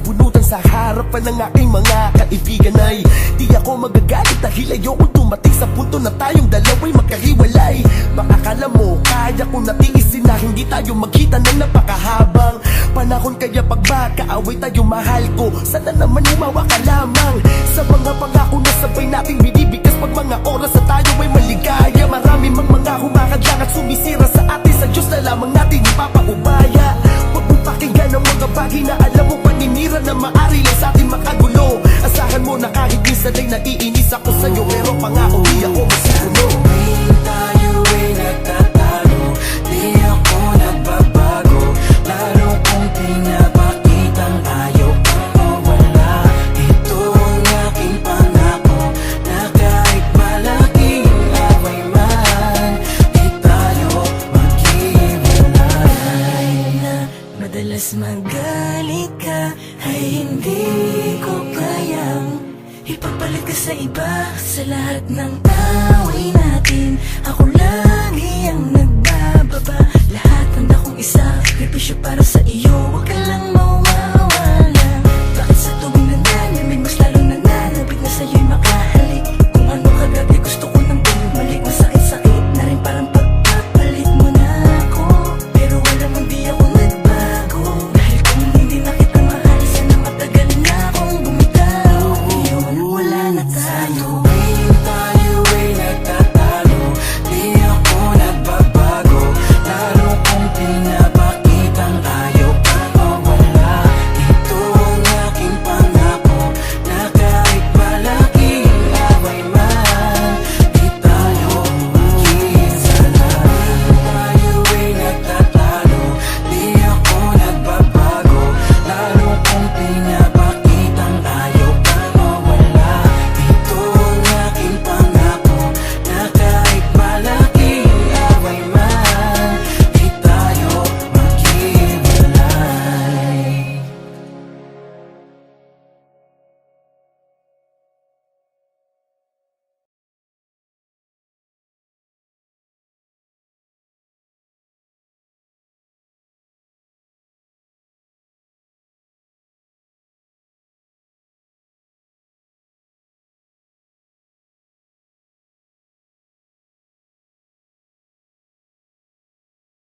bunutan sa harapan ng aking mga kaibigan ay di ako magagalit dahil ayokong dumating sa punto na tayong dalawa'y magkahiwalay. Baka akala mo kaya ko natiisin na hindi tayo magkita ng napakahabang panahon, kaya pag makaaway tayo mahal ko, sana naman umawa ka lamang sa mga pangako na sabay nating binibigkas pag mga oras na tayo ay maligaya. Marami mang mga humakadlang at sumisira sa atin, sa Diyos na lamang natin ipapaubaya. Huwag mo pakinggan ang mga bagay na alam mo paninira na maari lang sa atin makagulo. Asahan mo na kahit minsan ay naiinis ako sa'yo, pero pangako di ako masigulo. Tayo ay nagtatalo, di ako nagbabago, lalo kung pinapakitang ayaw kang mawala. Ito ang aking pangako, na kahit malaking away man, di tayo maghiwalay. Na madalas magalit ka, ay hindi ko kayang ipapalit ka sa iba. Sa lahat ng away natin, ako lagi ang nagbababa. Lahat handa kong isakripisyo para sa